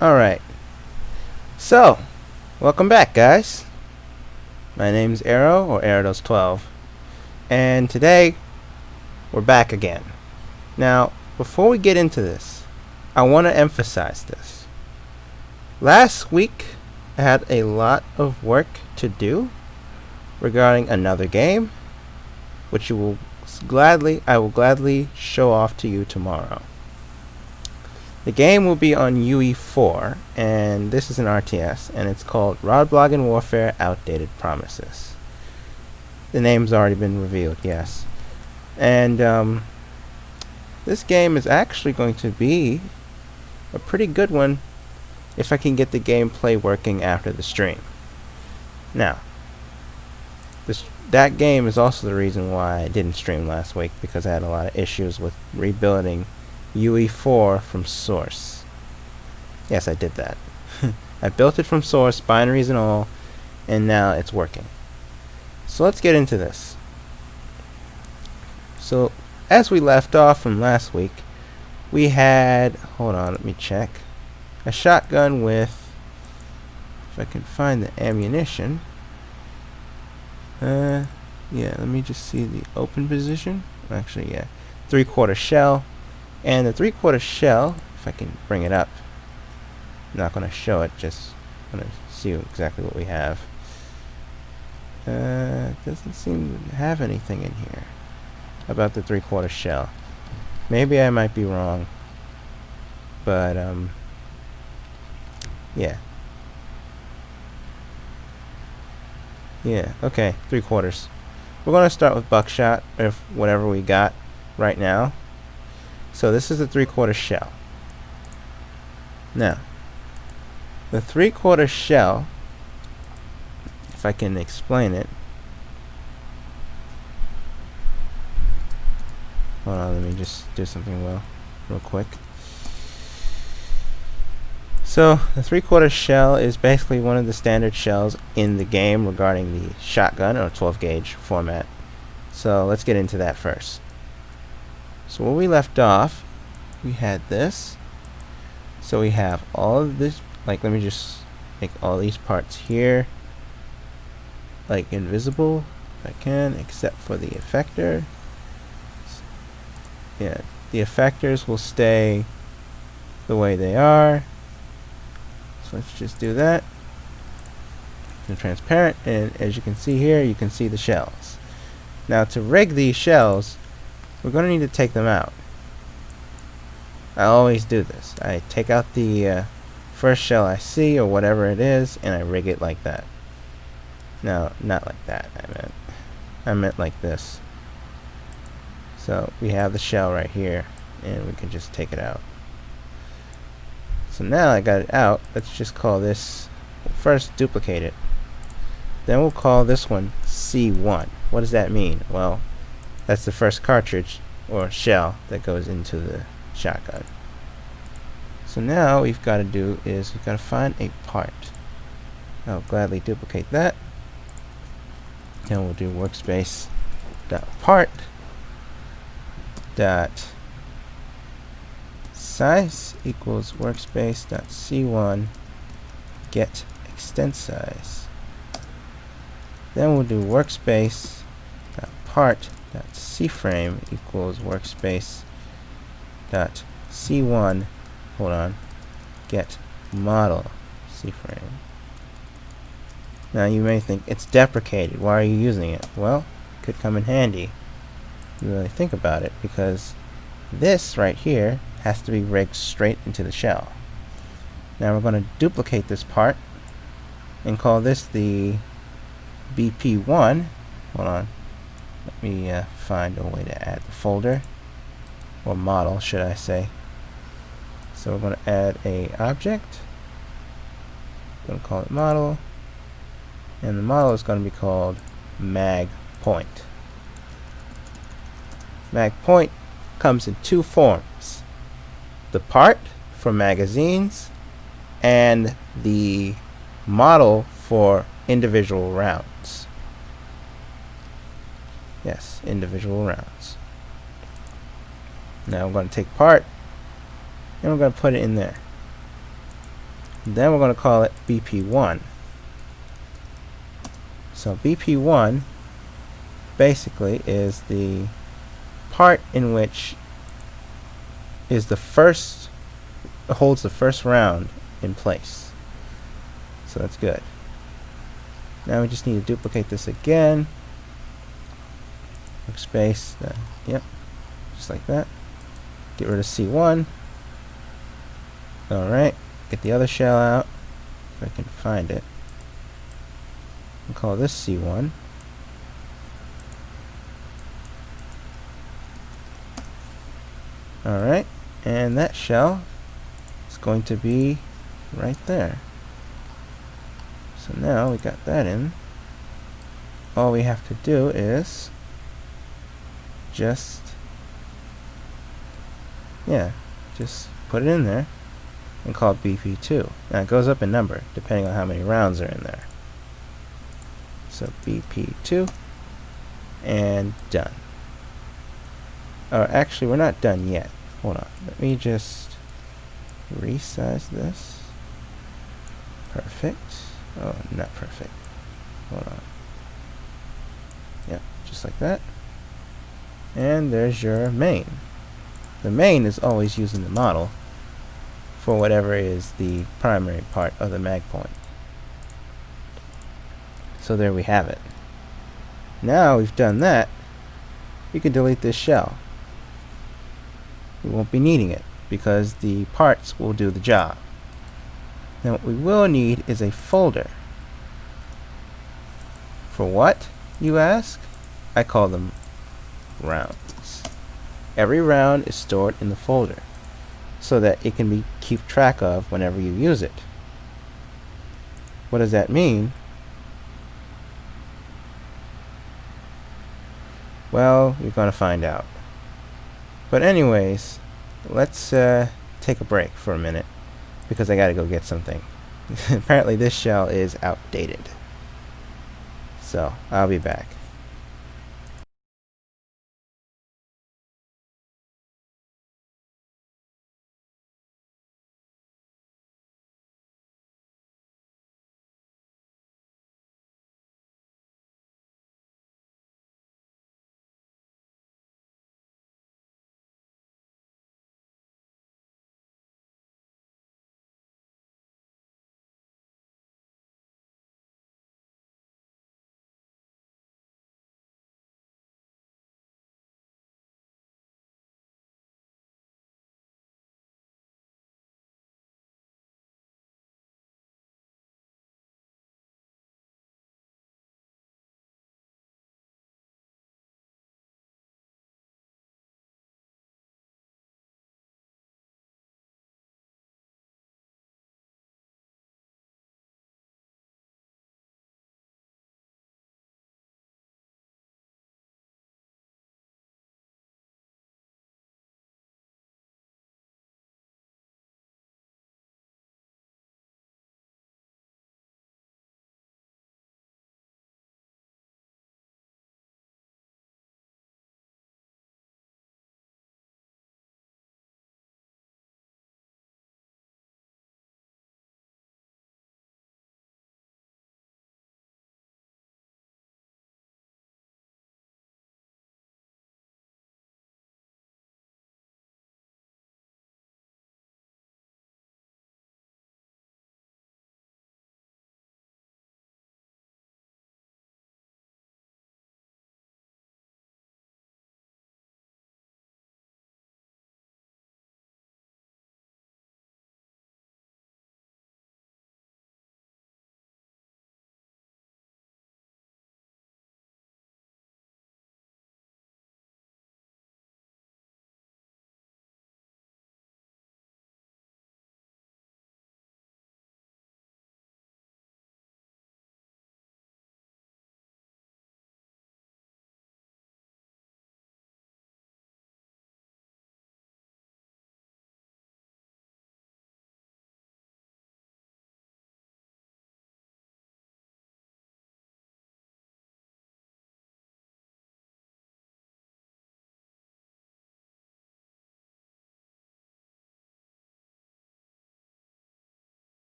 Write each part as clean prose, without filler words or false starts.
Alright, so, welcome back, guys. My name's Arrow, or Arados12, and today, we're back again. Now, before we get into this, I want to emphasize this. Last week, I had a lot of work to do regarding another game, which I will gladly show off to you tomorrow. The game will be on UE4, and this is an RTS, and it's called Rod Blogging Warfare Outdated Promises. The name's already been revealed, yes. And this game is actually going to be a pretty good one if I can get the gameplay working after the stream. Now, that game is also the reason why I didn't stream last week, because I had a lot of issues with rebuilding UE4 from source. Yes, I did that. I built it from source, binaries and all, and now it's working. So let's get into this. So, as we left off from last week, we had, hold on, let me check, a shotgun with, if I can find the ammunition, yeah, let me just see the open position. Actually, yeah, 3/4 shell. And the 3/4 shell, if I can bring it up, I'm not going to show it, just going to see exactly what we have. Doesn't seem to have anything in here about the 3/4 shell. Maybe I might be wrong, but yeah. Yeah, okay, 3/4. We're going to start with buckshot, or whatever we got right now. So this is the 3/4 shell. Now, the 3/4 shell, if I can explain it. Hold on, let me just do something real quick. So, the 3/4 shell is basically one of the standard shells in the game regarding the shotgun or 12 gauge format. So, let's get into that first. So where we left off, we had this. So we have all of this, like, let me just make all these parts here like invisible if I can, except for the effector. Yeah, the effectors will stay the way they are. So let's just do that. And transparent, and as you can see here, you can see the shells. Now to rig these shells, we're going to need to take them out. I always do this. I take out the first shell I see, or whatever it is, and I rig it like that. No, not like that, I meant like this. So we have the shell right here, and we can just take it out. So now I got it out, let's just call this, first duplicate it. Then we'll call this one C1. What does that mean? Well, that's the first cartridge or shell that goes into the shotgun. So now we've got to do is we've got to find a part. I'll gladly duplicate that. And we'll do workspace dot part dot size equals workspace dot C1 get extent size. Then we'll do workspace dot part dot C-frame equals workspace dot C1, hold on, get model C-frame. Now you may think it's deprecated, why are you using it? Well, it could come in handy if you really think about it, because this right here has to be rigged straight into the shell. Now we're going to duplicate this part and call this the BP1. Hold on. Let me find a way to add the folder, or model should I say. So we're going to add a object, going to call it model, and the model is going to be called mag point. Mag point comes in two forms: the part for magazines and the model for individual rounds. Yes, individual rounds. Now I'm going to take part and we're going to put it in there. Then we're going to call it BP1. So BP1 basically is the part in which is the first, holds the first round in place. So that's good. Now we just need to duplicate this again. Workspace, yep, just like that. Get rid of C1. Alright, get the other shell out, if I can find it. I'll call this C1. Alright, and that shell is going to be right there. So now we got that in. All we have to do is just put it in there and call it BP2. Now it goes up in number depending on how many rounds are in there. So BP2 and done. Actually, we're not done yet. Hold on. Let me just resize this. Perfect. Oh, not perfect. Hold on. Yep, just like that. And there's your main. The main is always using the model for whatever is the primary part of the mag point. So there we have it. Now we've done that, you can delete this shell. We won't be needing it because the parts will do the job. Now what we will need is a folder. For what, you ask? I call them rounds. Every round is stored in the folder so that it can be keep track of whenever you use it. What does that mean? Well, you're going to find out. But anyways, let's take a break for a minute because I gotta go get something. Apparently this shell is outdated. So, I'll be back.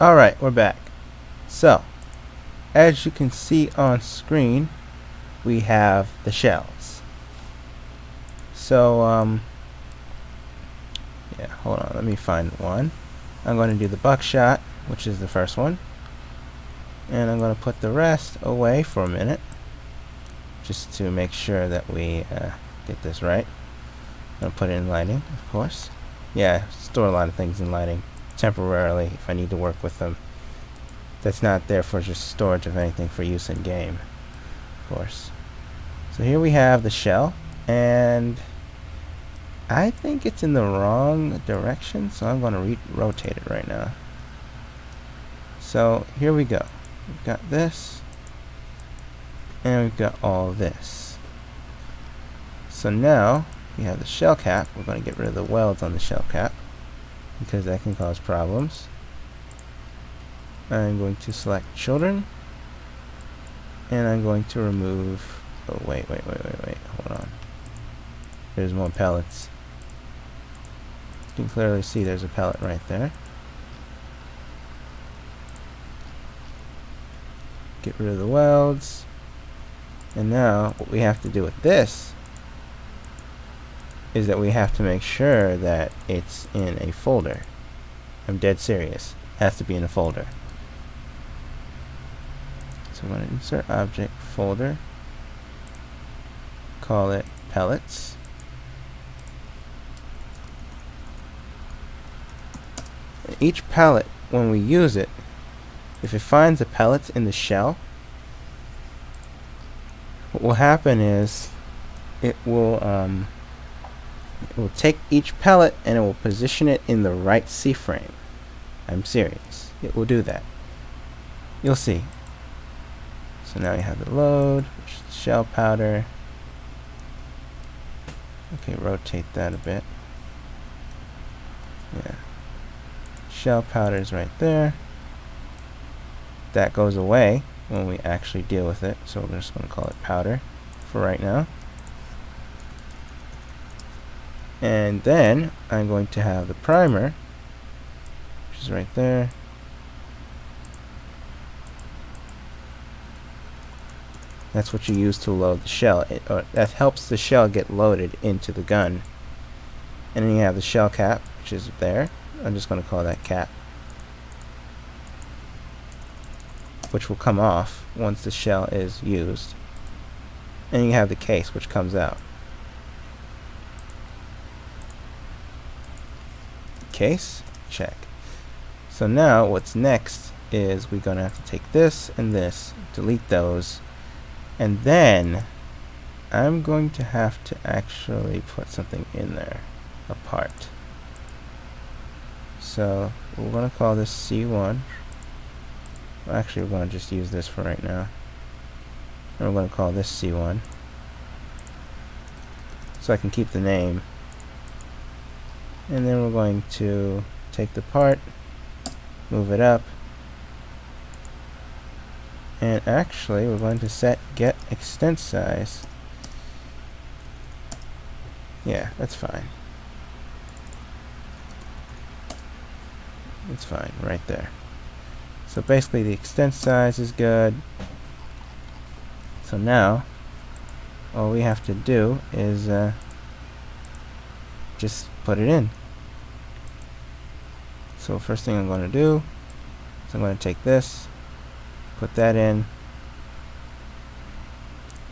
Alright, we're back. So, as you can see on screen, we have the shells. So, yeah, hold on, let me find one. I'm going to do the buckshot, which is the first one. And I'm going to put the rest away for a minute, just to make sure that we get this right. I'm going to put it in lighting, of course. Yeah, store a lot of things in lighting temporarily if I need to work with them. That's not there for just storage of anything for use in game, of course. So here we have the shell, and I think it's in the wrong direction, so I'm going to rotate it right now. So here we go. We've got this, and we've got all this. So now we have the shell cap. We're going to get rid of the welds on the shell cap because that can cause problems. I'm going to select children, and I'm going to remove, oh wait, hold on. There's more pellets. You can clearly see there's a pellet right there. Get rid of the welds. And now what we have to do with this is that we have to make sure that it's in a folder. I'm dead serious. It has to be in a folder. So I'm going to insert object folder. Call it pellets. And each pellet, when we use it, if it finds the pellets in the shell, what will happen is it will take each pellet and it will position it in the right C frame. I'm serious. It will do that. You'll see. So now you have the load, which is the shell powder. Okay, rotate that a bit. Yeah. Shell powder is right there. That goes away when we actually deal with it, so we're just going to call it powder for right now. And then I'm going to have the primer, which is right there. That's what you use to load the shell. That helps the shell get loaded into the gun. And then you have the shell cap, which is there. I'm just going to call that cap, which will come off once the shell is used. And you have the case, which comes out. Case, check. So now what's next is we're going to have to take this and this, delete those, and then I'm going to have to actually put something in there, a part. So we're going to call this C1. Well, actually, we're going to just use this for right now. And we're going to call this C1. So I can keep the name. And then we're going to take the part, move it up, and actually we're going to set get extent size. Yeah, that's fine. It's fine right there. So basically the extent size is good. So now all we have to do is just put it in. So first thing I'm going to do is I'm going to take this, put that in,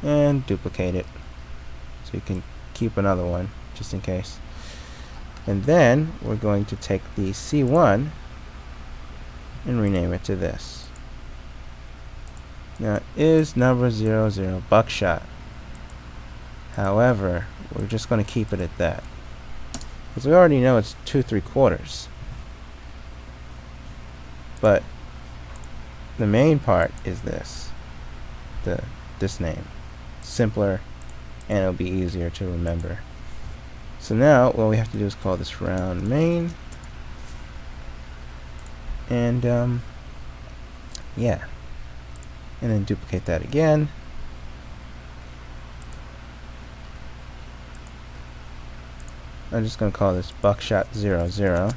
and duplicate it so you can keep another one just in case. And then we're going to take the C1 and rename it to this. Now it is number 00 buckshot. However, we're just going to keep it at that, because we already know it's 2 3/4. But the main part is this name. Simpler, and it'll be easier to remember. So now what we have to do is call this round main, and yeah, and then duplicate that again. I'm just going to call this buckshot 00.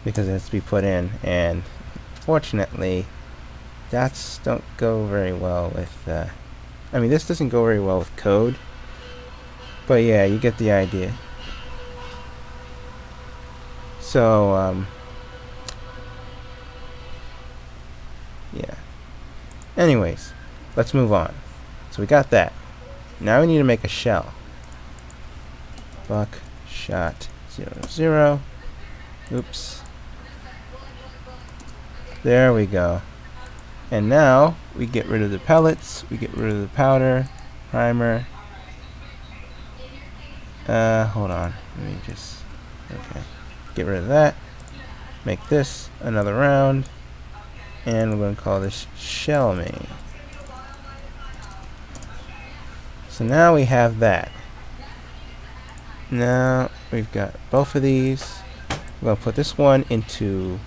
because it has to be put in, and fortunately dots don't go very well with I mean, this doesn't go very well with code, but yeah, you get the idea. So yeah, anyways, let's move on. So we got that. Now we need to make a shell. Buckshot 00. Oops. There we go. And now we get rid of the pellets, we get rid of the powder, primer. Hold on. Let me just, okay. Get rid of that. Make this another round. And we're going to call this shell main. So now we have that. Now we've got both of these. We're going to put this one into,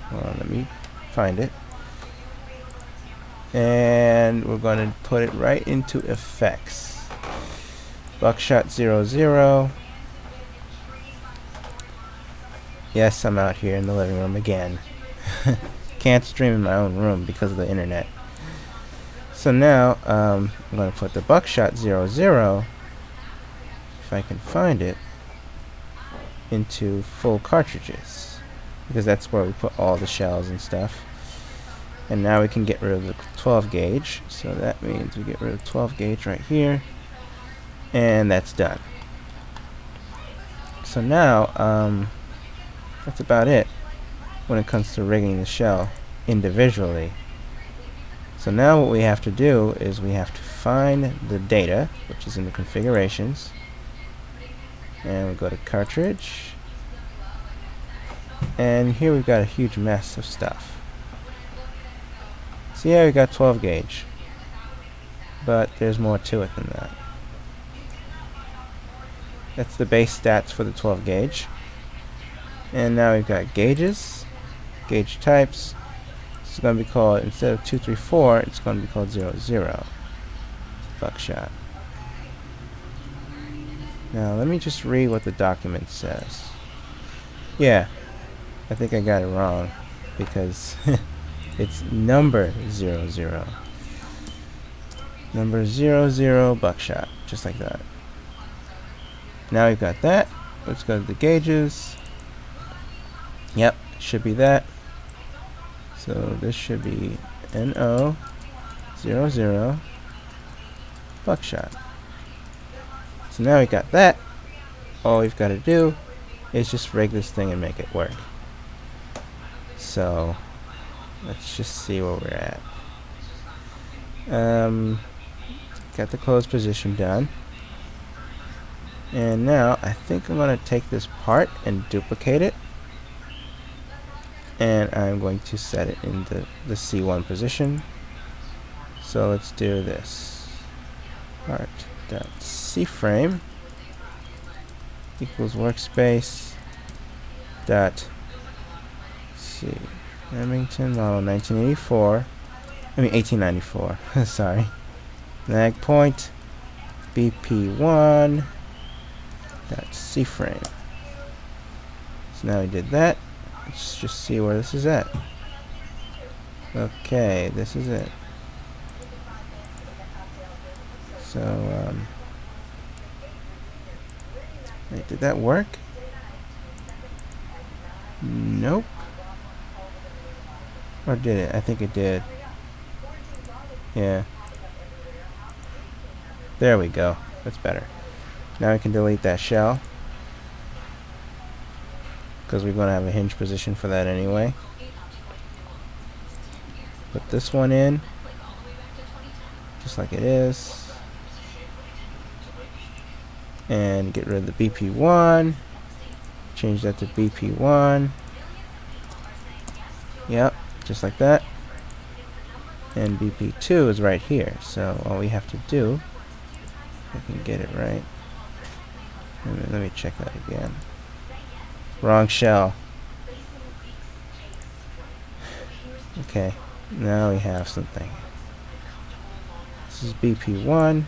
hold on, let me find it. And we're going to put it right into effects. Buckshot 00. Yes, I'm out here in the living room again. Can't stream in my own room because of the internet. So now I'm going to put the Buckshot 00, if I can find it, into full cartridges, because that's where we put all the shells and stuff. And now we can get rid of the 12 gauge, so that means we get rid of 12 gauge right here, and that's done. So now that's about it when it comes to rigging the shell individually. So now what we have to do is we have to find the data, which is in the configurations, and we go to cartridge, and here we've got a huge mess of stuff. So yeah, we got 12 gauge, but there's more to it than that. That's the base stats for the 12 gauge. And now we've got gauges, gauge types. It's going to be called, instead of 234, it's going to be called 00. Buckshot. Now let me just read what the document says. Yeah, I think I got it wrong, because it's number 00. Number 00 buckshot, just like that. Now we've got that. Let's go to the gauges. Yep, it should be that. So this should be NO 00 buckshot. So now we got that. All we've got to do is just rig this thing and make it work. So let's just see where we're at. Got the closed position done. And now I think I'm going to take this part and duplicate it. And I'm going to set it in the C1 position. So let's do this. Part.cframe equals workspace dot C Remington model 1984. I mean 1894. Sorry. Mag point BP1 dot cframe. So now we did that. Let's just see where this is at. Okay, this is it. So wait, did that work? Nope. Or did it? I think it did. Yeah. There we go. That's better. Now we can delete that shell, because we're going to have a hinge position for that anyway. Put this one in, just like it is. And get rid of the BP1. Change that to BP1. Yep, just like that. And BP2 is right here. So all we have to do, if I can get it right. Let me check that again. Wrong shell. Okay, now we have something. This is BP1.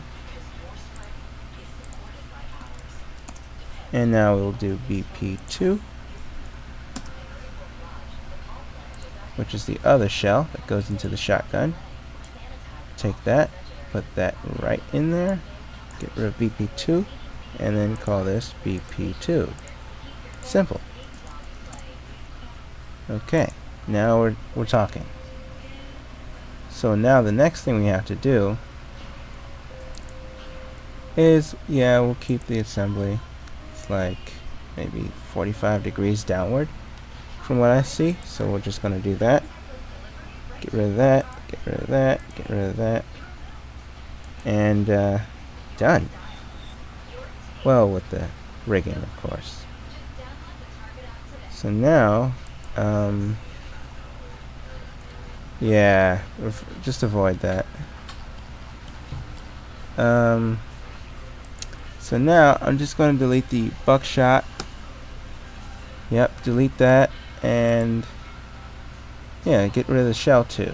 And now we'll do BP2. which is the other shell that goes into the shotgun. Take that, put that right in there, get rid of BP2, and then call this BP2. Simple. Okay, now we're talking. So now the next thing we have to do is, yeah, we'll keep the assembly. It's like maybe 45 degrees downward from what I see. So we're just going to do that. Get rid of that, get rid of that, get rid of that. And done. Well, with the rigging, of course. So now, yeah, just avoid that. So now I'm just going to delete the buckshot. Yep, delete that, and yeah, get rid of the shell too.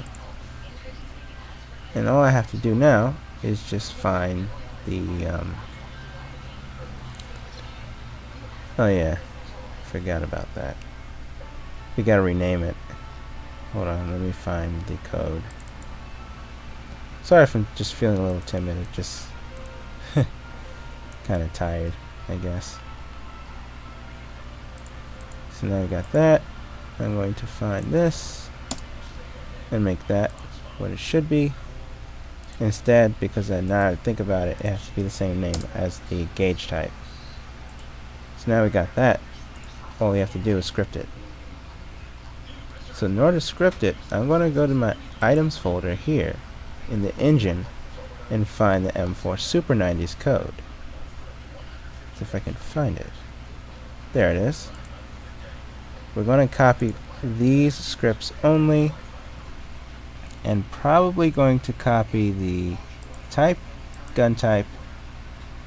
And all I have to do now is just find the oh yeah, forgot about that. We gotta rename it. Hold on, let me find the code. Sorry if I'm just feeling a little timid. It just kind of tired, I guess. So now we got that. I'm going to find this and make that what it should be. Instead, because now I think about it, it has to be the same name as the gauge type. So now we got that. All we have to do is script it. So in order to script it, I'm going to go to my items folder here in the engine and find the M4 Super 90s code. See if I can find it. There it is. We're going to copy these scripts only, and probably going to copy the type, gun type,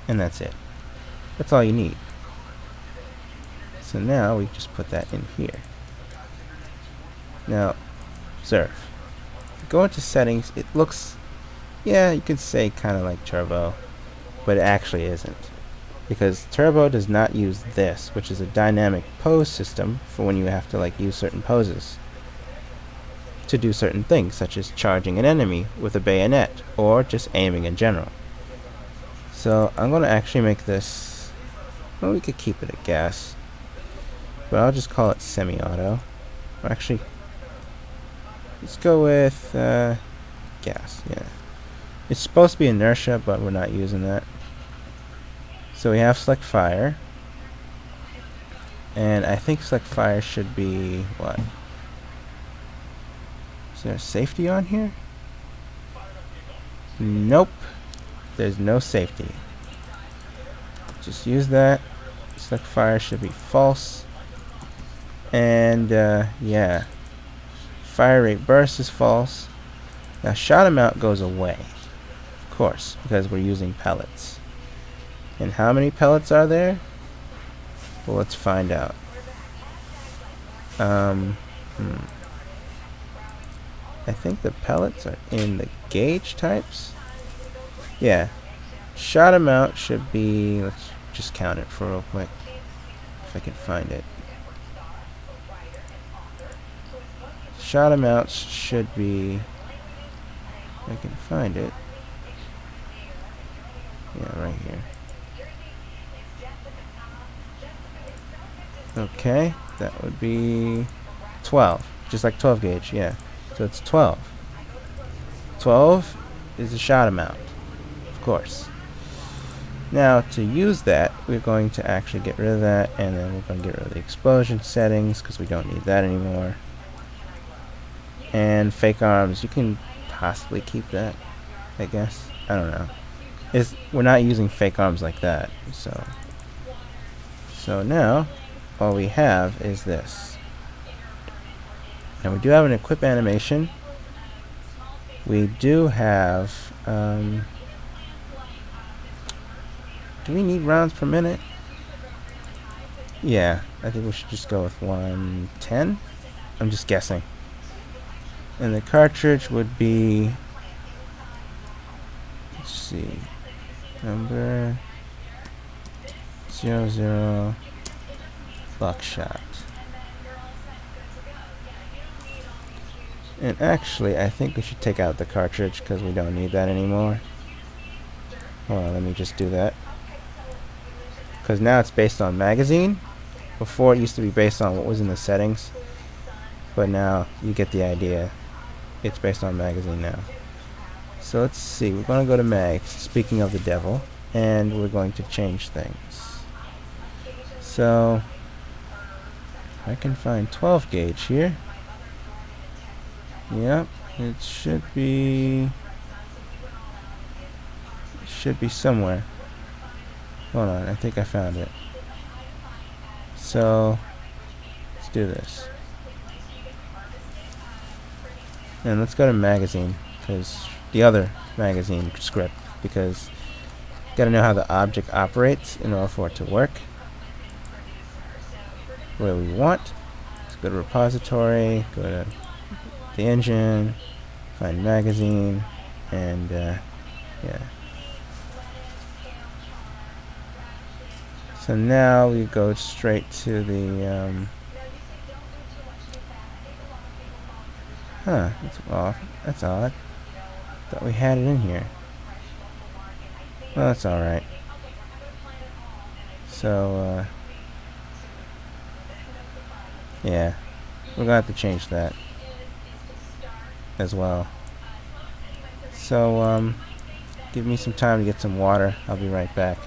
and that's it. That's all you need. So now we just put that in here. Now, observe. If you go into settings, it looks, yeah, you could say kind of like Turbo, but it actually isn't. Because Turbo does not use this, which is a dynamic pose system for when you have to like use certain poses to do certain things, such as charging an enemy with a bayonet or just aiming in general. So I'm going to actually make this, well, we could keep it at gas, but I'll just call it semi-auto. Or actually, let's go with gas. Yeah, it's supposed to be inertia, but we're not using that. So we have select fire, and I think select fire should be what? Is there a safety on here? Nope, there's no safety. Just use that. Select fire should be false, and yeah, fire rate burst is false. Now shot amount goes away, of course, because we're using pellets. And how many pellets are there? Well, let's find out. I think the pellets are in the gauge types. Yeah. Shot amount should be, let's just count it for real quick, if I can find it. Shot amounts should be, if I can find it. Yeah, right here. Okay, that would be 12, just like 12 gauge, yeah. So it's 12. 12 is the shot amount, of course. Now to use that, we're going to actually get rid of that, and then we're going to get rid of the explosion settings because we don't need that anymore. And fake arms, you can possibly keep that, I guess. I don't know. We're not using fake arms like that, so now all we have is this. And we do have an equip animation. We do have do we need rounds per minute? Yeah, I think we should just go with 110. I'm just guessing. And the cartridge would be, let's see, number 00 buckshot. And actually, I think we should take out the cartridge because we don't need that anymore. Hold on, let me just do that. Because now it's based on magazine. Before it used to be based on what was in the settings. But now you get the idea. It's based on magazine now. So let's see, we're going to go to mags, speaking of the devil, and we're going to change things. So I can find 12 gauge here. Yep, it should be somewhere. Hold on, I think I found it. So let's do this. And let's go to magazine, because the other magazine script, because you gotta know how the object operates in order for it to work. Where we want. Let's go to repository, go to the engine, find magazine, and yeah. So now we go straight to the that's off. That's odd. Thought we had it in here. Well, that's alright. So yeah, we're gonna have to change that as well. So give me some time to get some water. I'll be right back.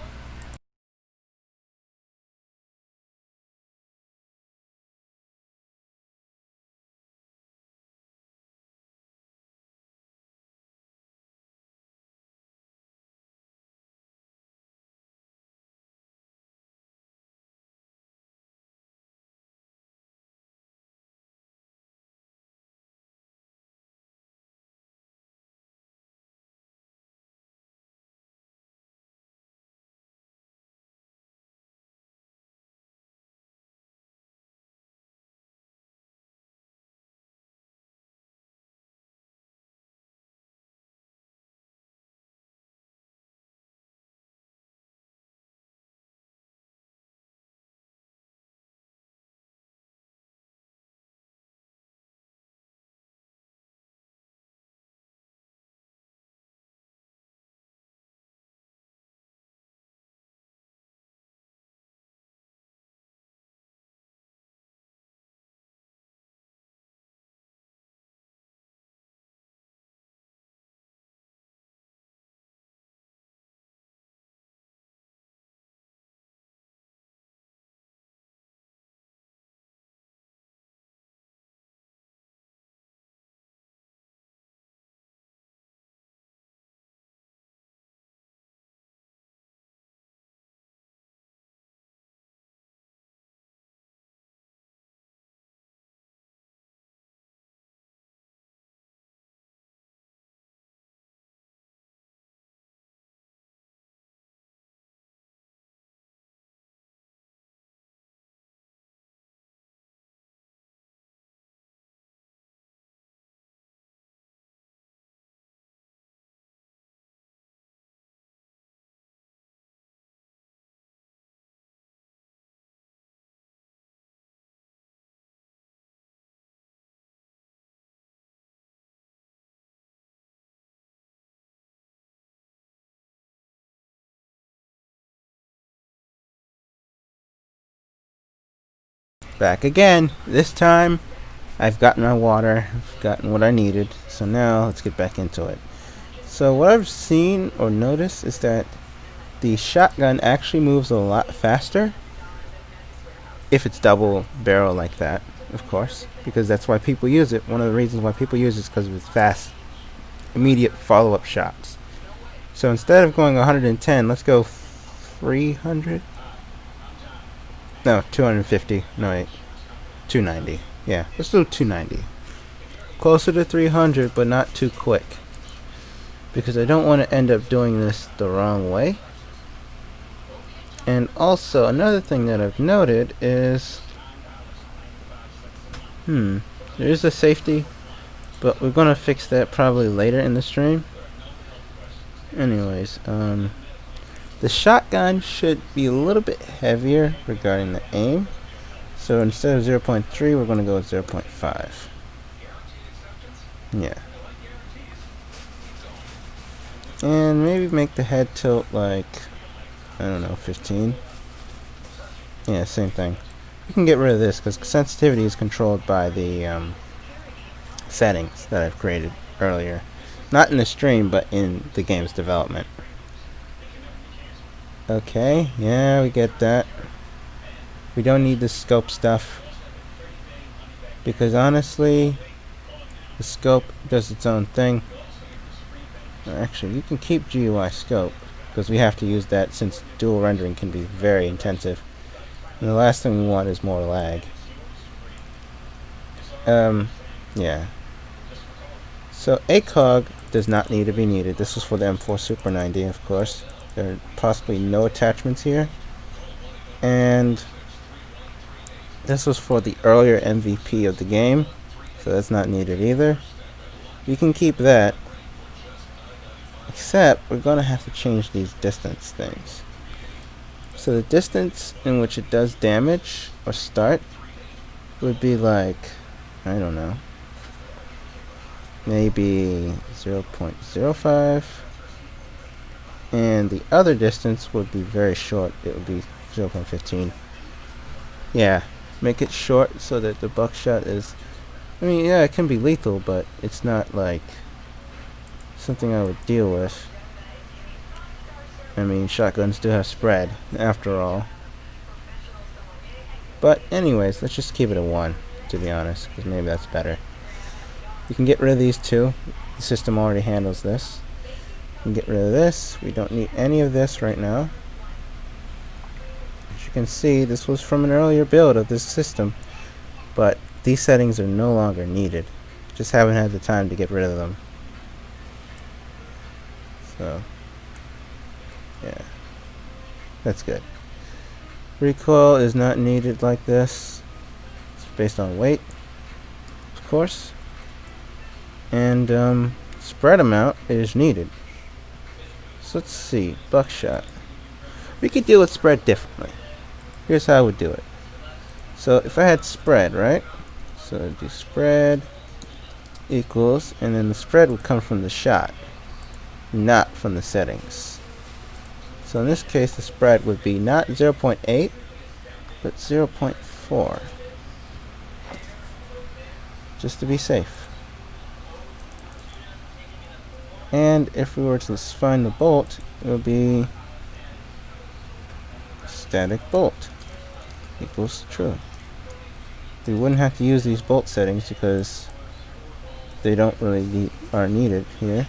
Back again. This time I've gotten my water, I've gotten what I needed, so now let's get back into it. So what I've seen or noticed is that the shotgun actually moves a lot faster if it's double barrel like that, of course, because that's why people use it. One of the reasons why people use it is because of its fast, immediate follow-up shots. So instead of going 110, let's go 300. No, 250. No, wait. 290. Yeah, let's do 290. Closer to 300, but not too quick. Because I don't want to end up doing this the wrong way. And also, another thing that I've noted is... there is a safety, but we're going to fix that probably later in the stream. Anyways, the shotgun should be a little bit heavier regarding the aim. So instead of 0.3, we're going to go with 0.5. Yeah. And maybe make the head tilt like, I don't know, 15. Yeah, same thing. You can get rid of this because sensitivity is controlled by the settings that I've created earlier. Not in the stream, but in the game's development. Okay, yeah, we get that. We don't need the scope stuff. Because honestly, the scope does its own thing. Actually, you can keep GUI scope, because we have to use that since dual rendering can be very intensive. And the last thing we want is more lag. Yeah. So ACOG does not need to be needed. This was for the M4 Super 90, of course. There are possibly no attachments here. And this was for the earlier MVP of the game, so that's not needed either. You can keep that, except we're going to have to change these distance things. So the distance in which it does damage or start would be like, I don't know, maybe 0.05, and the other distance would be very short. It would be 0.15. Yeah, make it short so that the buckshot is, I mean, yeah, it can be lethal, but it's not like something I would deal with. I mean, shotguns do have spread, after all. But anyways, let's just keep it at 1, to be honest, because maybe that's better. You can get rid of these two. The system already handles this. You can get rid of this. We don't need any of this right now. As you can see, this was from an earlier build of this system, but these settings are no longer needed. Just haven't had the time to get rid of them. So yeah, that's good. Recoil is not needed like this. It's based on weight, of course. And spread amount is needed. So let's see, buckshot. We could deal with spread differently. Here's how I would do it. So if I had spread, right? So I'd do spread equals, and then the spread would come from the shot, not from the settings. So in this case, the spread would be not 0.8, but 0.4. Just to be safe. And if we were to find the bolt, it would be static bolt equals true. We wouldn't have to use these bolt settings because they don't really are needed here.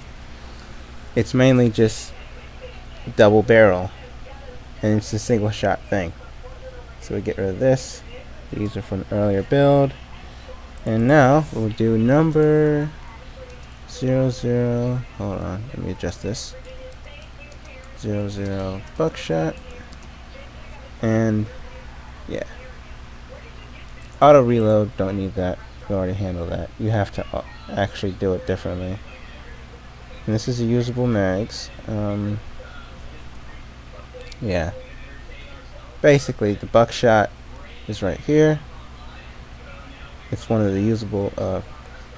It's mainly just double barrel, and it's a single shot thing. So we get rid of this. These are from an earlier build, and now we'll do number 00. Hold on, let me adjust this. 00 buckshot, and yeah, auto reload. Don't need that. We already handled that. You have to actually do it differently. And this is a usable mags. Yeah. Basically, the buckshot is right here. It's one of the usable,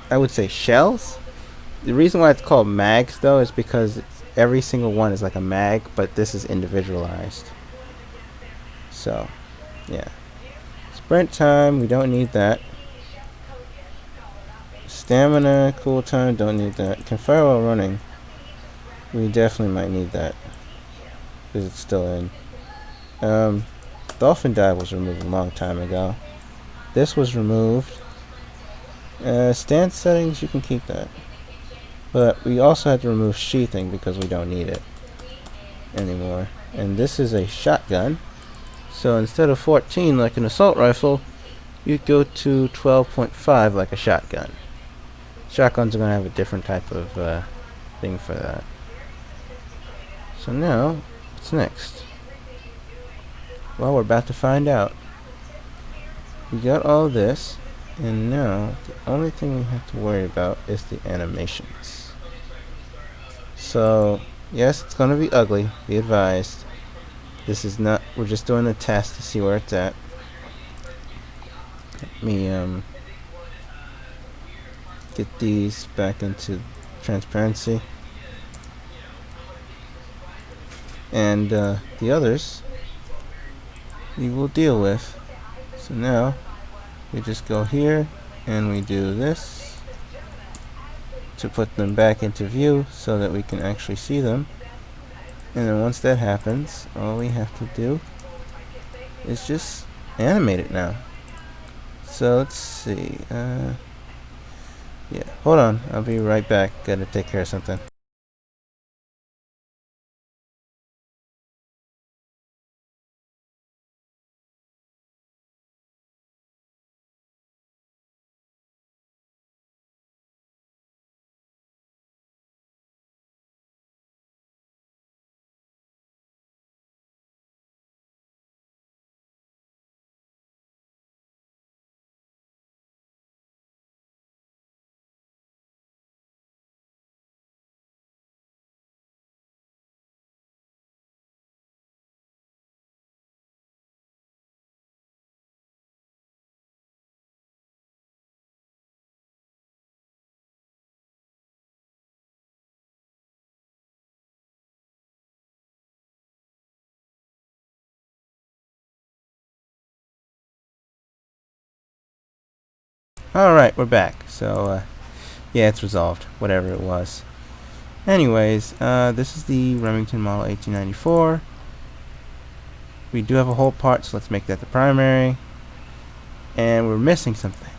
I would say, shells. The reason why it's called mags, though, is because every single one is like a mag, but this is individualized. So, yeah. Sprint time, we don't need that. Stamina, cool time, don't need that. Can fire while running. We definitely might need that, because it's still in. Dolphin dive was removed a long time ago. This was removed. Stance settings, you can keep that. But we also had to remove sheathing because we don't need it anymore. And this is a shotgun. So instead of 14 like an assault rifle, you go to 12.5 like a shotgun. Shotguns are going to have a different type of thing for that. So now, what's next? Well, we're about to find out. We got all this, and now the only thing we have to worry about is the animations. So, yes, it's going to be ugly, be advised. This is not, we're just doing a test to see where it's at. Let me get these back into transparency. And the others we will deal with. So now we just go here and we do this to put them back into view so that we can actually see them. And then once that happens, all we have to do is just animate it now. So let's see. Yeah, hold on. I'll be right back. Gotta take care of something. Alright, we're back. So, yeah, it's resolved. Whatever it was. Anyways, this is the Remington Model 1894. We do have a whole part, so let's make that the primary. And we're missing something.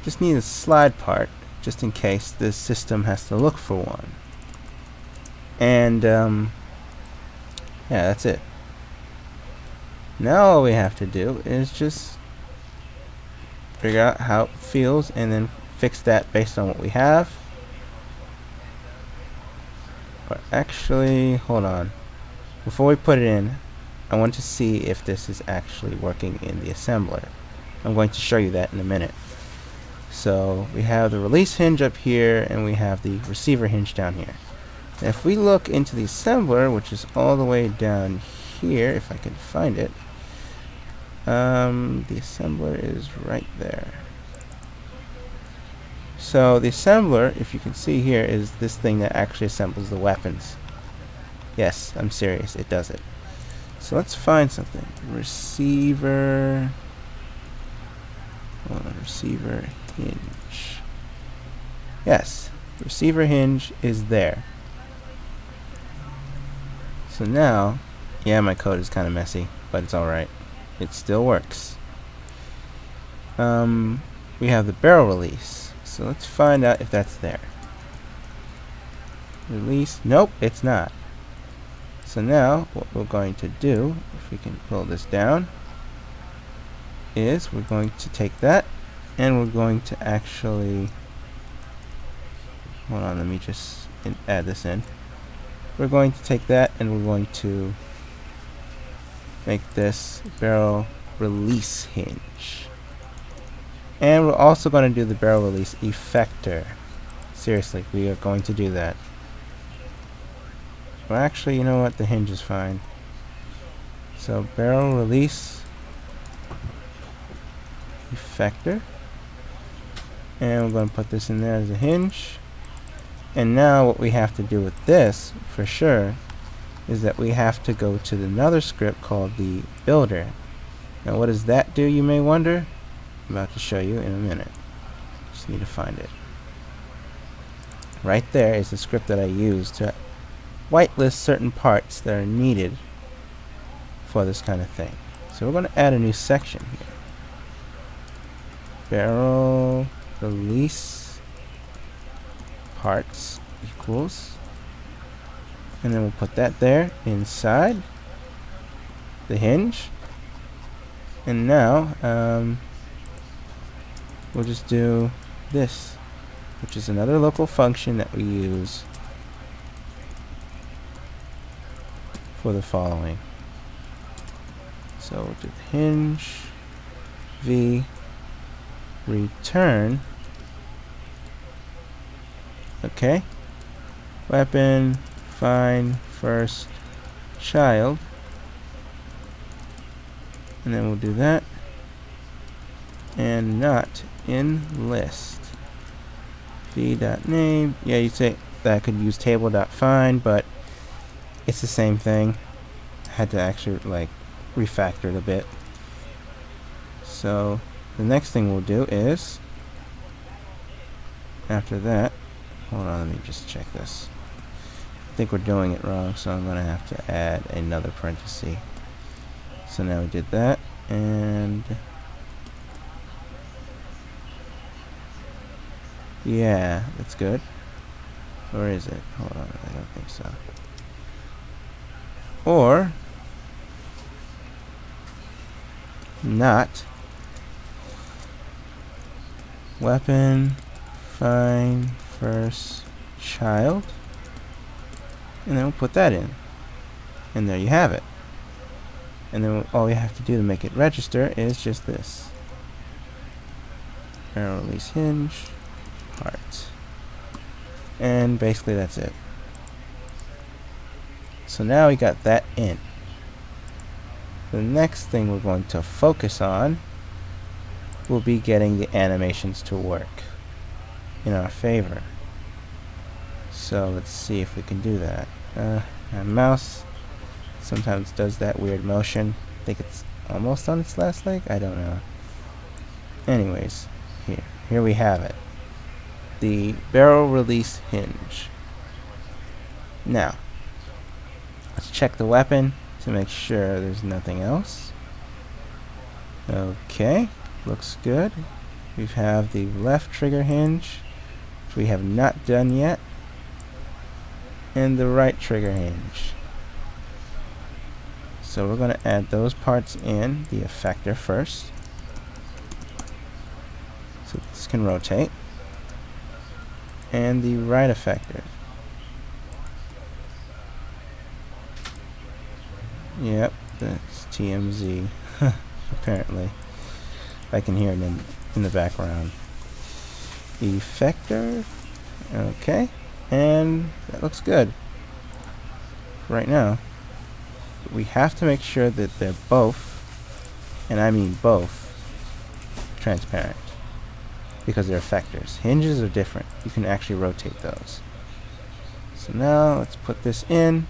Just need a slide part, just in case this system has to look for one. And, yeah, that's it. Now all we have to do is just figure out how it feels and then fix that based on what we have. Or actually, hold on. Before we put it in, I want to see if this is actually working in the assembler. I'm going to show you that in a minute. So we have the release hinge up here and we have the receiver hinge down here. And if we look into the assembler, which is all the way down here, if I can find it, the assembler is right there. So the assembler, if you can see here, is this thing that actually assembles the weapons. Yes, I'm serious, it does it. So let's find something. Receiver. Hold on, receiver hinge. Yes, receiver hinge is there. So now, yeah, my code is kind of messy, but it's alright. It still works. We have the barrel release. So let's find out if that's there. Release. Nope, it's not. So now, what we're going to do, if we can pull this down, is we're going to take that and we're going to actually, hold on, let me just add this in. We're going to take that and we're going to make this barrel release hinge. And we're also going to do the barrel release effector. Seriously, we are going to do that. Well, actually, you know what? The hinge is fine. So barrel release effector. And we're going to put this in there as a hinge. And now what we have to do with this, for sure, is that we have to go to another script called the builder. Now what does that do, you may wonder? I'm about to show you in a minute. Just need to find it. Right there is the script that I use to whitelist certain parts that are needed for this kind of thing. So we're going to add a new section here. Barrel release parts equals, and then we'll put that there inside the hinge. And now we'll just do this, which is another local function that we use for the following. So we'll do the hinge v return. Okay, weapon find first child, and then we'll do that, and not in list. d.name. Yeah, you say that I could use table.find, but it's the same thing. I had to actually like refactor it a bit. So the next thing we'll do is, after that, hold on, let me just check this. I think we're doing it wrong, so I'm gonna have to add another parenthesis. So now we did that, and yeah, that's good. Or is it? Hold on, I don't think so. Or not weapon find first child, and then we'll put that in, and there you have it. And then all we have to do to make it register is just this: barrel release hinge part, and basically that's it. So now we got that in. The next thing we're going to focus on will be getting the animations to work in our favor. So let's see if we can do that. My mouse sometimes does that weird motion. I think it's almost on its last leg. I don't know. Anyways, here we have it. The barrel release hinge. Now, let's check the weapon to make sure there's nothing else. Okay, looks good. We have the left trigger hinge, which we have not done yet, and the right trigger hinge. So we're going to add those parts in, the effector first. So this can rotate. And the right effector. Yep, that's TMZ, apparently. I can hear it in the background. Effector, okay, and that looks good right now. But we have to make sure that they're both, and I mean both, transparent, because they're effectors. Hinges are different. You can actually rotate those. So now let's put this in.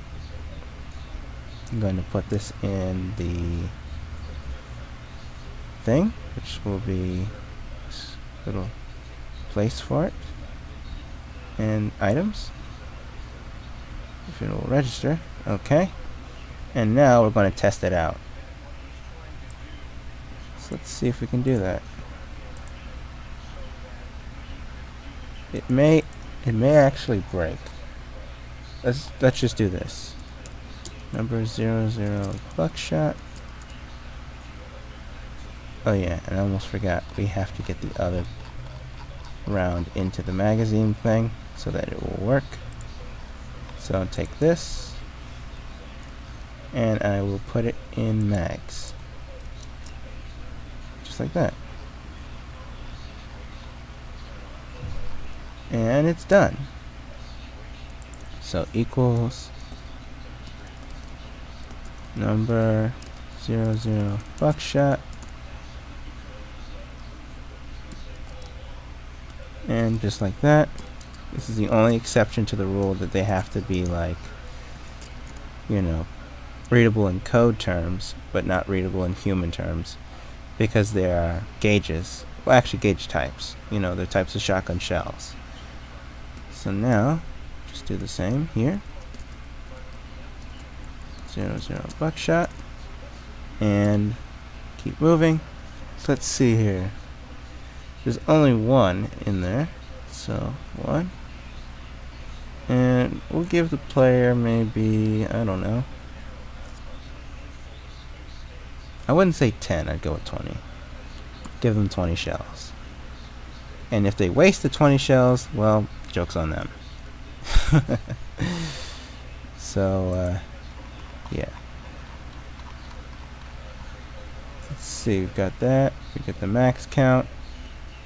I'm going to put this in the thing, which will be this little place for it, and items, if it will register. Okay, and now we're going to test it out. So let's see if we can do that. It may actually break. Let's just do this. Number 00 buckshot. Oh yeah, and I almost forgot. We have to get the other round into the magazine thing so that it will work. So I'll take this and I will put it in mags. Just like that. And it's done. So equals number 00 buckshot, and just like that. This is the only exception to the rule that they have to be like, you know, readable in code terms but not readable in human terms, because they are gauges. Well, actually gauge types, you know, they're types of shotgun shells. So now just do the same here. 00 buckshot, and keep moving. So let's see here. There's only one in there, so 1, and we'll give the player maybe, I don't know, I wouldn't say 10, I'd go with 20. Give them 20 shells, and if they waste the 20 shells, well, joke's on them. So yeah. Let's see, we've got that. We got the max count.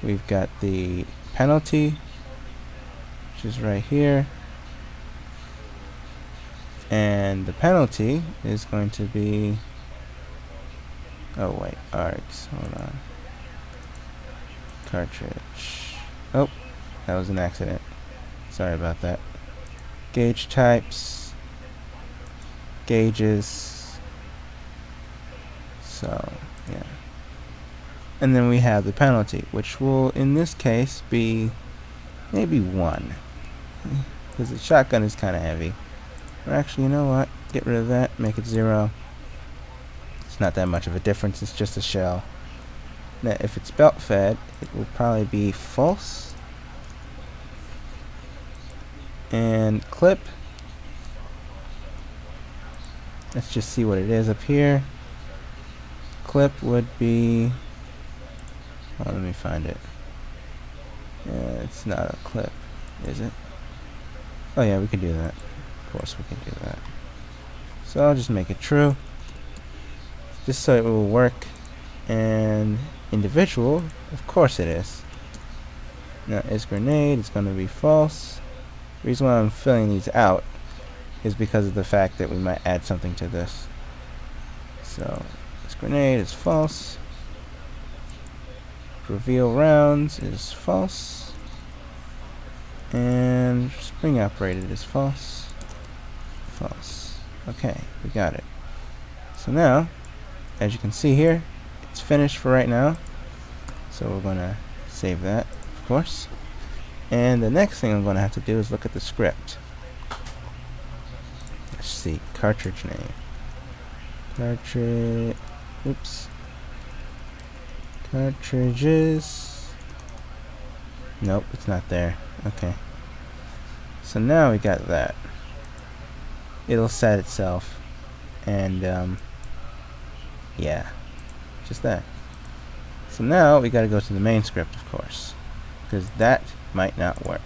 We've got the penalty, which is right here. And the penalty is going to be, oh wait, args, hold on. Cartridge. Oh, that was an accident. Sorry about that. Gauge types, gauges. So, yeah. And then we have the penalty, which will, in this case, be maybe 1. Because the shotgun is kind of heavy. Or actually, you know what? Get rid of that, make it 0. It's not that much of a difference, it's just a shell. Now, if it's belt fed, it will probably be false. And clip. Let's just see what it is up here. Clip would be... oh, let me find it. Yeah, it's not a clip, is it? Oh yeah, we can do that. Of course we can do that. So I'll just make it true. Just so it will work. And individual, of course it is. Now is grenade, it's going to be false. The reason why I'm filling these out is because of the fact that we might add something to this. So this grenade is false. Reveal rounds is false. And spring operated is false. False. Okay, we got it. So now, as you can see here, it's finished for right now. So we're going to save that, of course. And the next thing I'm going to have to do is look at the script. Let's see, cartridge name. Cartridge, oops. Cartridges. Nope, it's not there. Okay. So now we got that. It'll set itself. And, yeah. Just that. So now we gotta go to the main script, of course. Because that might not work.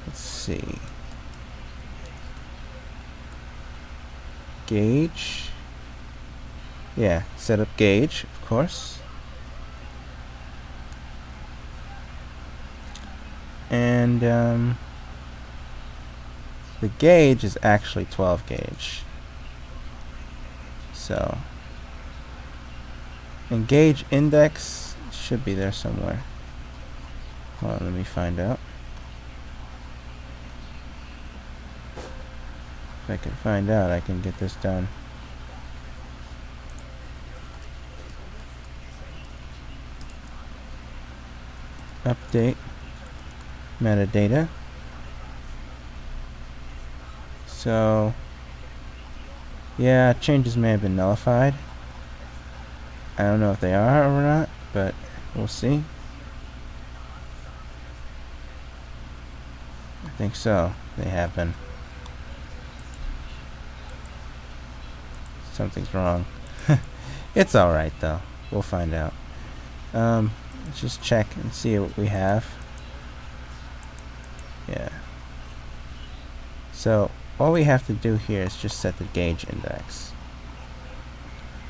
Let's see. Gauge. Yeah, set up gauge, of course. And the gauge is actually 12 gauge. So, and gauge index should be there somewhere. Hold on, let me find out. If I can find out, I can get this done. Update metadata. So, yeah, changes may have been nullified. I don't know if they are or not, but we'll see. I think so. They have been. Something's wrong. It's alright though. We'll find out. Let's just check and see what we have. Yeah. So all we have to do here is just set the gauge index.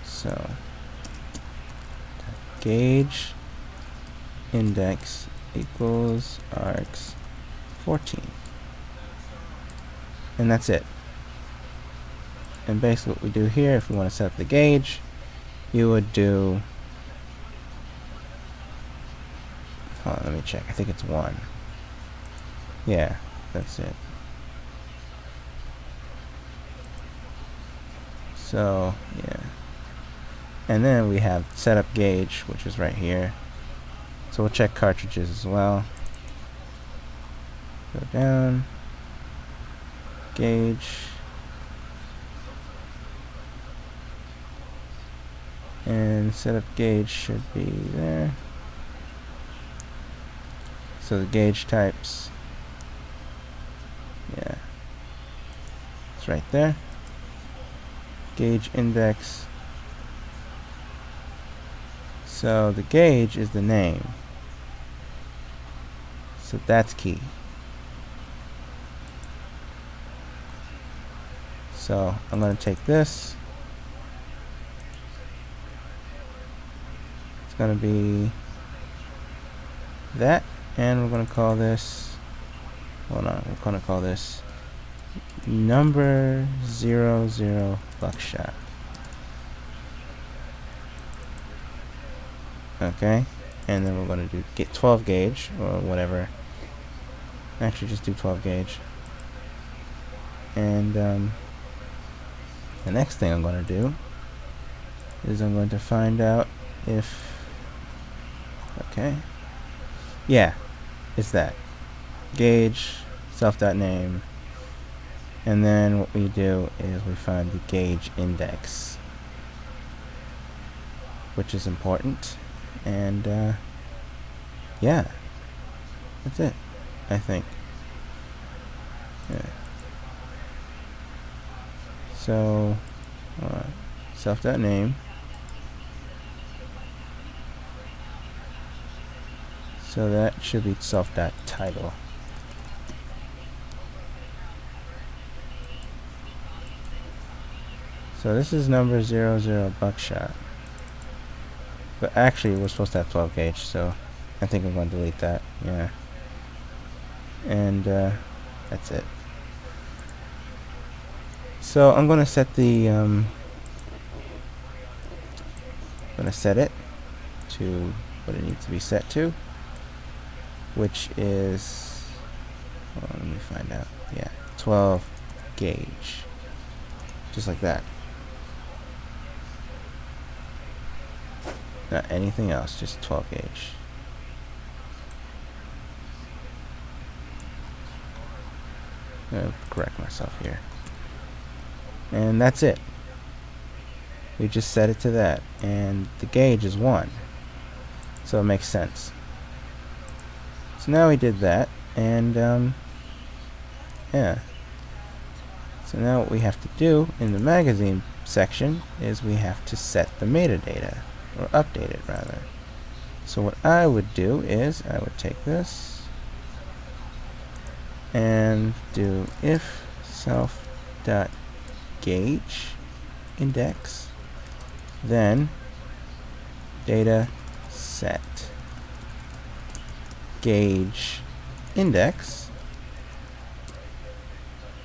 So gauge index equals args 14. And that's it. And basically what we do here, if we want to set up the gauge, you would do, hold on, let me check, I think it's 1. Yeah, that's it. So, yeah. And then we have setup gauge, which is right here. So we'll check cartridges as well. Go down. Gauge. And setup gauge should be there. So the gauge types. Yeah. It's right there. Gauge index. So the gauge is the name. So that's key. So I'm going to take this. It's going to be that. And we're going to call this, hold on, we're going to call this number 00 buckshot. Okay, and then we're going to do get 12 gauge or whatever. Actually, just do 12 gauge. And the next thing I'm going to do is I'm going to find out if, okay, yeah, it's that gauge self.name, and then what we do is we find the gauge index, which is important. And yeah, that's it, I think. Yeah. So self.name, so that should be self.title. So this is number 00 buckshot. But actually, we're supposed to have 12 gauge, so I think I'm going to delete that. Yeah. And that's it. So I'm going to set the going to set it to what it needs to be set to, which is, well, let me find out. Yeah, 12 gauge, just like that. Not anything else, just 12 gauge. I'll correct myself here. And that's it. We just set it to that. And the gauge is 1. So it makes sense. So now we did that. And yeah. So now what we have to do in the magazine section is we have to set the metadata. Or update it, rather. So what I would do is I would take this and do if self.gauge index, then data set gauge index,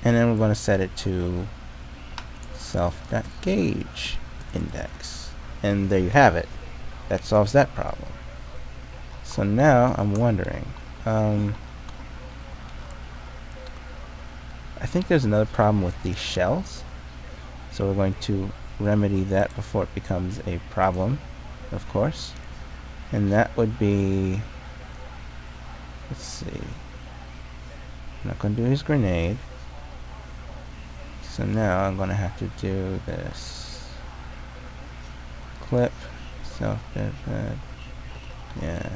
and then we're going to set it to self.gauge index. And there you have it. That solves that problem. So now I'm wondering, I think there's another problem with these shells. So we're going to remedy that before it becomes a problem, of course. And that would be, let's see, I'm not going to do his grenade. So now I'm going to have to do this. Clip self-dead. Yeah.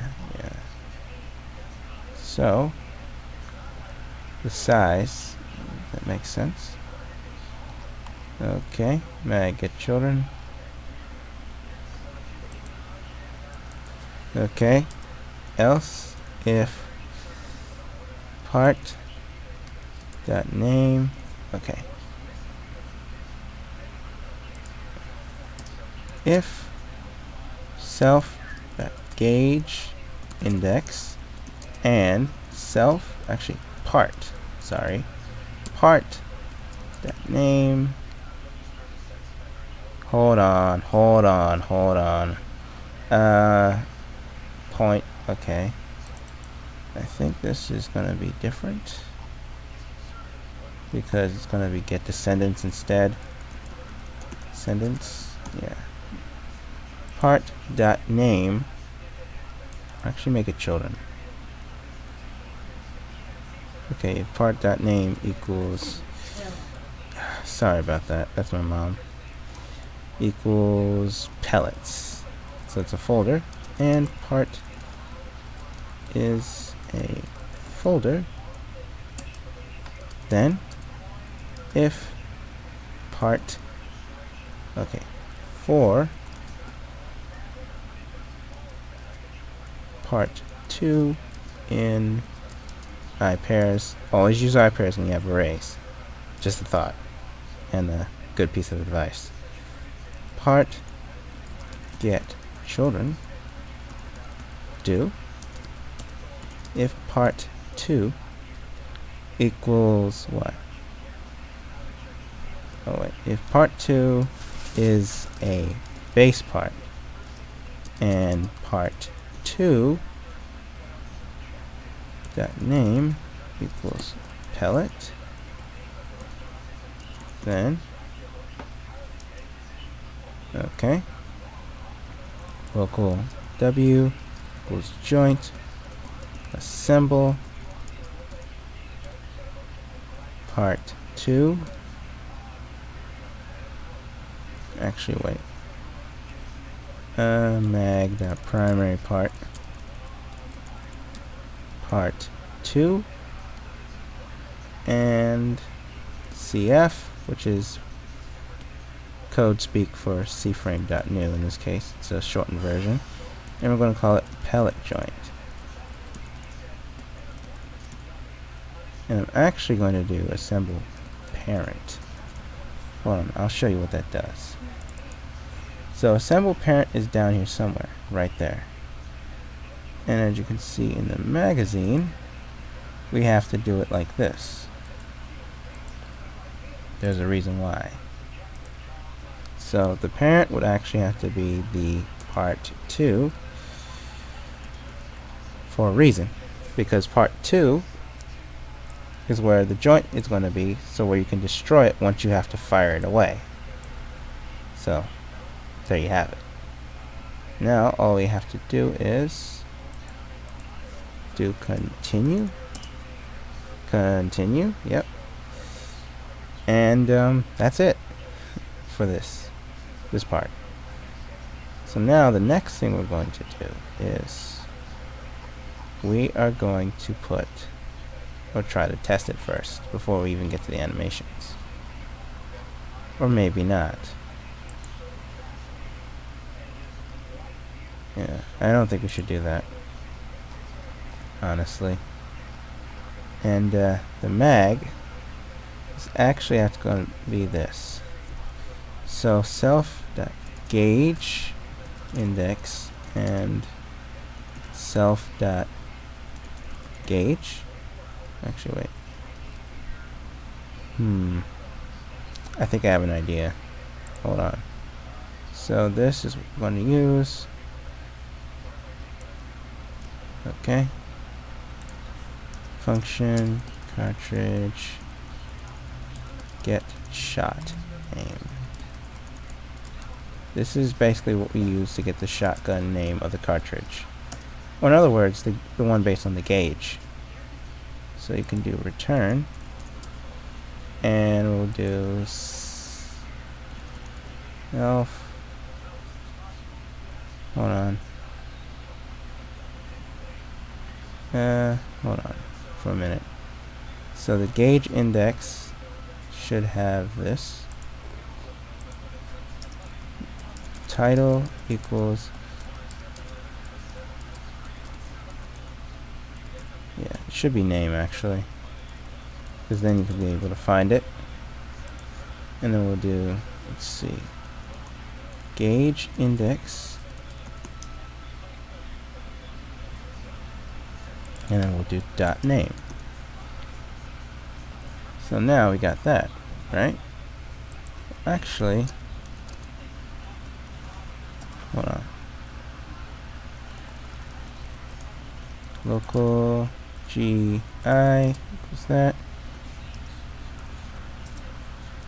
So the size, that makes sense. Okay, mag get children. Okay, else if part dot name. Okay. If self.gauge index and part that name, hold on, point, okay, I think this is going to be different because it's going to be get descendants instead. Descendants, yeah. Part dot name, actually make it children. Okay, if part dot name equals, sorry about that, that's my mom, equals pellets. So it's a folder, and part is a folder. Then if part, okay, for part 2 in iPairs, always use iPairs when you have arrays. Just a thought and a good piece of advice. Part get children do if part 2 equals what? Oh wait, if part 2 is a base part and part 2 dot name equals pellet. Then okay, local W equals joint assemble part 2. Actually, wait. Mag.primary part 2 and CF, which is code speak for cframe.new in this case. It's a shortened version. And we're going to call it pellet joint. And I'm actually going to do assemble parent. Hold on, I'll show you what that does. So assemble parent is down here somewhere, right there. And as you can see in the magazine, we have to do it like this. There's a reason why. So the parent would actually have to be the part 2 for a reason. Because part 2 is where the joint is going to be, so where you can destroy it once you have to fire it away. So there you have it. Now all we have to do is do continue, yep, and that's it for this part. So now the next thing we're going to do is we are going to put, or try to test it first before we even get to the animations, or maybe not. Yeah, I don't think we should do that, honestly. And the mag is actually going to be this. So self.gauge index and self.gauge. Actually, wait. I think I have an idea. Hold on. So this is what we're going to use. Okay. Function cartridge get shot name. This is basically what we use to get the shotgun name of the cartridge. Or in other words, the one based on the gauge. So you can do return, and we'll do self. Hold on. Hold on for a minute. So the gauge index should have this. Title equals, yeah, it should be name actually, because then you can be able to find it. And then we'll do, let's see, gauge index, and then we'll do dot name. So now we got that, right? Actually, hold on. Local GI equals that.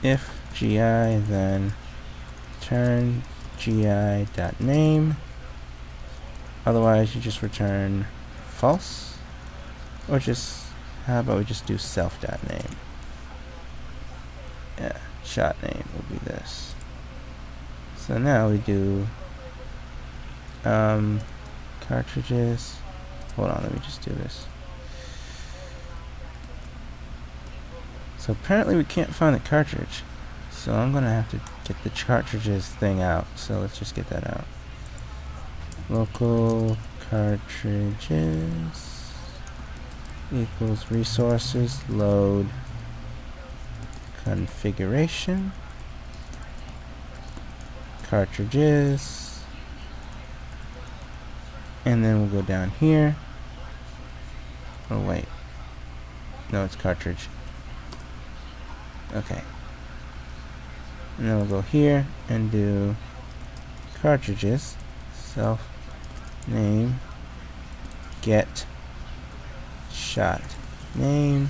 If GI, then return GI.name. Otherwise, you just return false. Or just, how about we just do self.name? Yeah, shot name will be this. So now we do cartridges. Hold on, let me just do this. So apparently we can't find the cartridge. So I'm gonna have to get the cartridges thing out. So let's just get that out. Local cartridges equals resources load configuration cartridges, and then we'll go down here. Oh wait, no, it's cartridge. Okay, and then we'll go here and do cartridges self name get shot name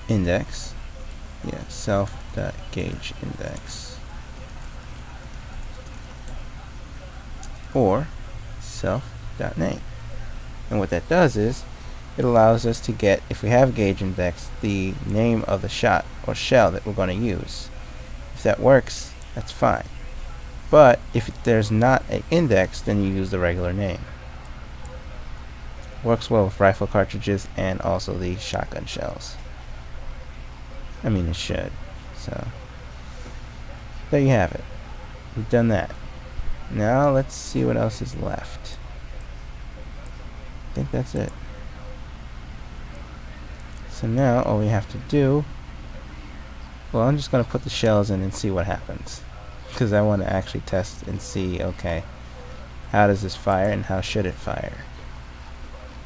index. Yeah, self.gauge index. Or self.name. And what that does is it allows us to get, if we have gauge index, the name of the shot or shell that we're going to use. If that works, that's fine. But if there's not an index, then you use the regular name. Works well with rifle cartridges and also the shotgun shells. I mean, it should. So there you have it. We've done that. Now let's see what else is left. I think that's it. So now all we have to do, well, I'm just going to put the shells in and see what happens, because I want to actually test and see, okay, how does this fire and how should it fire,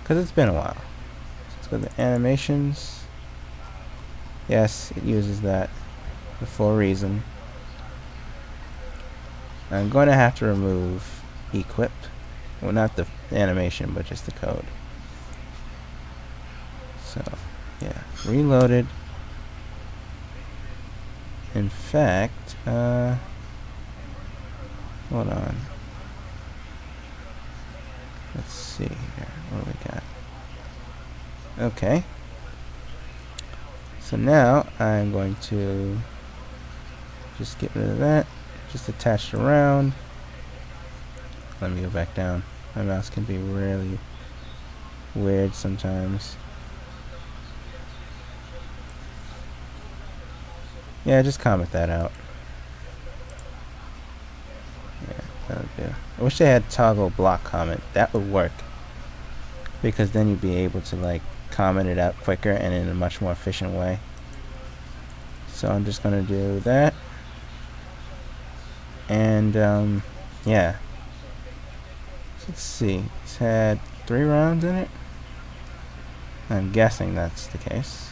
because it's been a while. So let's go to animations. Yes, it uses that for a reason. I'm going to have to remove equip. Well, not the animation, but just the code. So, yeah, reloaded. In fact, hold on. Let's see here. What do we got? Okay. So now I'm going to just get rid of that. Just attach it around. Let me go back down. My mouse can be really weird sometimes. Yeah, just comment that out. Yeah, that would do. I wish they had toggle block comment. That would work, because then you'd be able to like comment it out quicker and in a much more efficient way. So I'm just gonna do that. And yeah. So let's see. It's had 3 rounds in it. I'm guessing that's the case.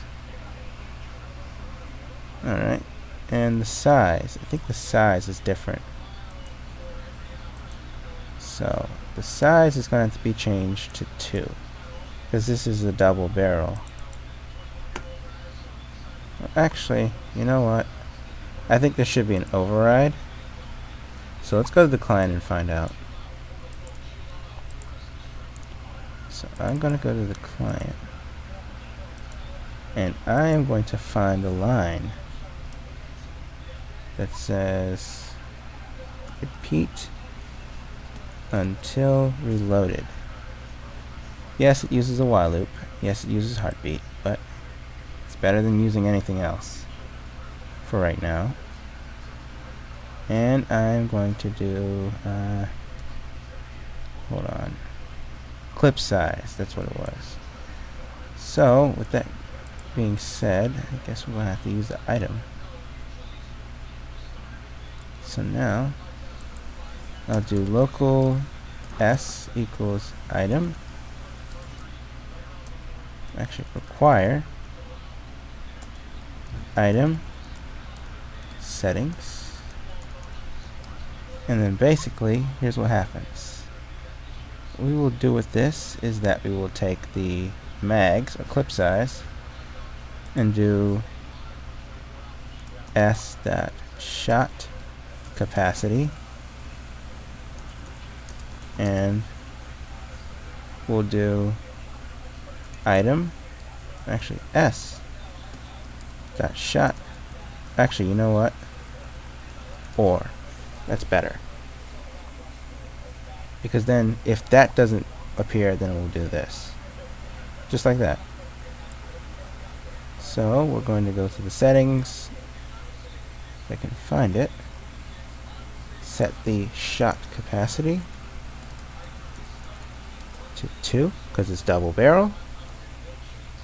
Alright. And the size. I think the size is different. So the size is going to have to be changed to 2, because this is a double barrel. Well, actually, you know what? I think there should be an override. So let's go to the client and find out. So I'm going to go to the client, and I am going to find a line that says repeat until reloaded. Yes, it uses a while loop. Yes, it uses heartbeat, but it's better than using anything else for right now. And I'm going to do hold on, clip size. That's what it was. So with that being said, I guess we're going to have to use the item. So now I'll do local s equals item. Actually, require item settings. And then basically, here's what happens. What we will do with this is that we will take the mags, or clip size, and do s.shot capacity, and we'll do item, actually s.shot, actually, you know what, or that's better, because then if that doesn't appear, then we'll do this, just like that. So we're going to go to the settings, if I can find it, set the shot capacity to 2, because it's double barrel,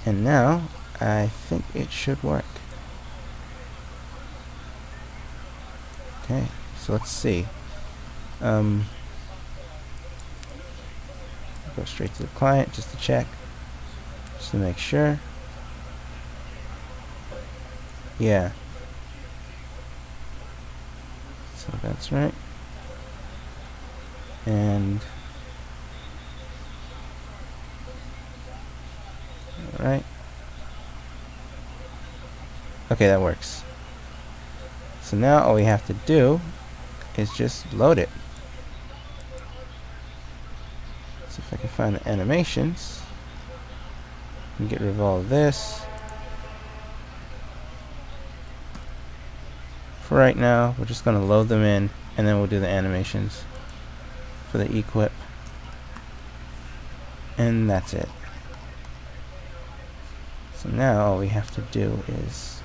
and now I think it should work. Okay, so let's see. Go straight to the client just to check, just to make sure. Yeah. So that's right. And alright. Okay, that works. So now all we have to do is just load it. See if I can find the animations and get rid of all of this. For right now, we're just going to load them in, and then we'll do the animations for the equip. And that's it. So now all we have to do is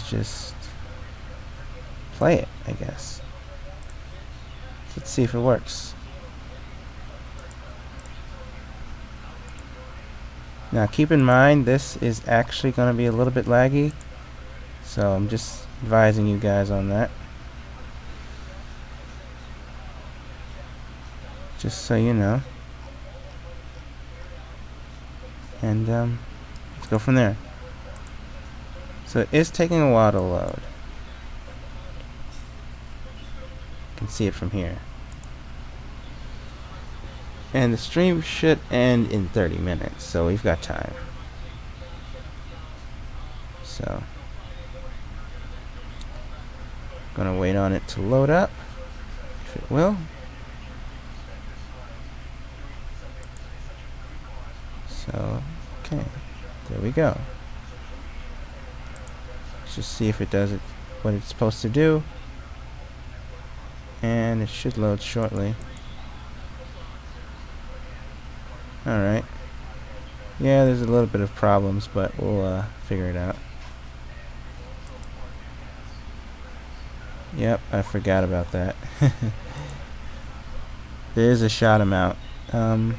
just play it, I guess. So let's see if it works. Now keep in mind, this is actually going to be a little bit laggy, so I'm just advising you guys on that. Just so you know. And let's go from there. So it is taking a while to load. You can see it from here. And the stream should end in 30 minutes, so we've got time. So, gonna wait on it to load up, if it will. So, okay, there we go. Let's just see if it does what it's supposed to do. And it should load shortly. Alright. Yeah, there's a little bit of problems, but we'll figure it out. Yep, I forgot about that. There is a shot amount. The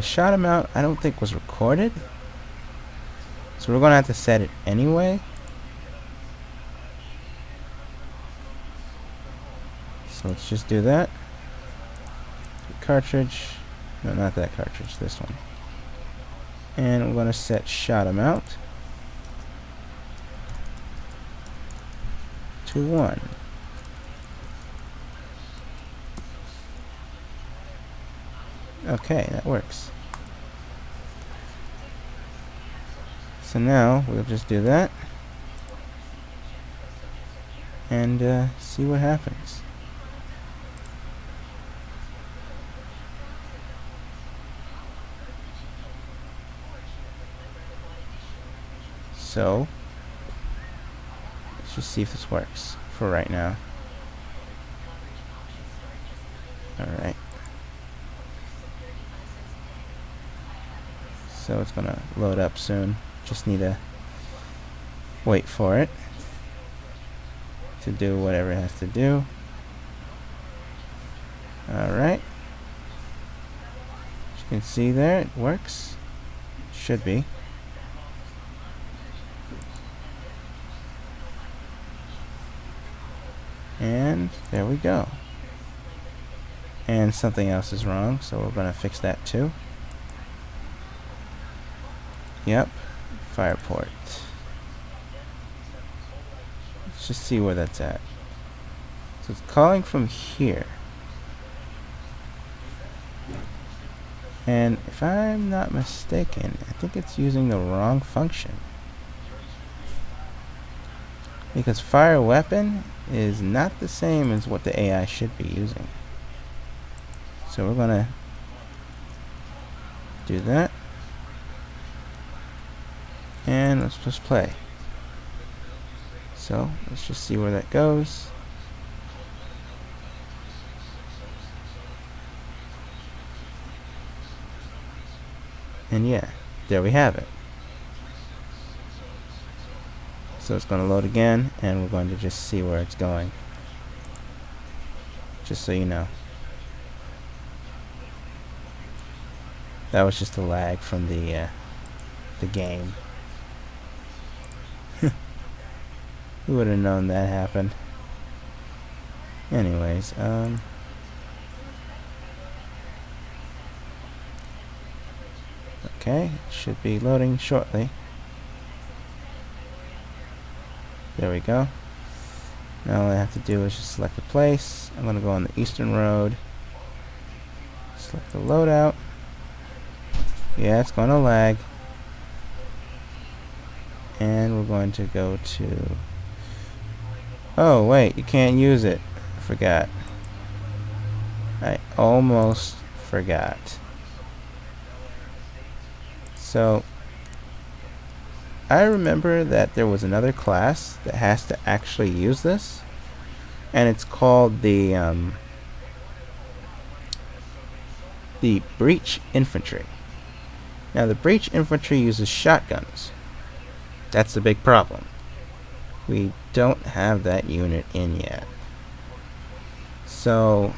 shot amount I don't think was recorded, so we're gonna have to set it anyway. So let's just do that. Cartridge, no, not that cartridge, this one. And we're gonna set shot amount to 1. Okay, that works. So now we'll just do that and see what happens. So let's just see if this works for right now. Alright. So it's gonna load up soon. Just need to wait for it to do whatever it has to do. Alright. As you can see there, it works. Should be. And there we go. And something else is wrong, so we're gonna fix that too. Yep, Fireport. Let's just see where that's at. So it's calling from here. And if I'm not mistaken, I think it's using the wrong function. Because fire weapon is not the same as what the AI should be using. So we're gonna do that. And let's just play. So let's just see where that goes. And yeah, there we have it. So it's going to load again, and we're going to just see where it's going. Just so you know. That was just a lag from the game. Who would have known that happened? Anyways, okay, it should be loading shortly. There we go. Now all I have to do is just select a place. I'm going to go on the eastern road. Select the loadout. Yeah, it's going to lag. And we're going to go to... Oh, wait, you can't use it. I forgot. I almost forgot. So, I remember that there was another class that has to actually use this. And it's called the Breach Infantry. Now, the Breach Infantry uses shotguns. That's the big problem. We don't have that unit in yet. So,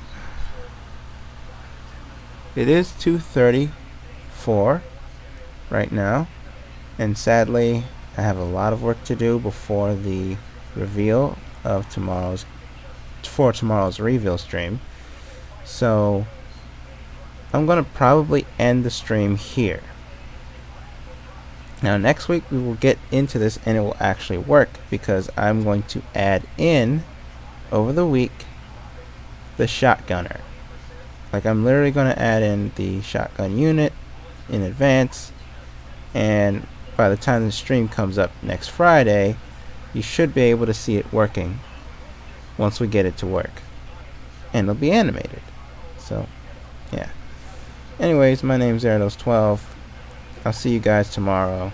it is 2:34 right now. And sadly, I have a lot of work to do before the reveal of tomorrow's reveal stream. So, I'm going to probably end the stream here. Now next week we will get into this and it will actually work because I'm going to add in over the week the shotgunner. Like I'm literally going to add in the shotgun unit in advance, and by the time the stream comes up next Friday, you should be able to see it working once we get it to work. And it'll be animated. So, yeah. Anyways, my name's Erados12. I'll see you guys tomorrow.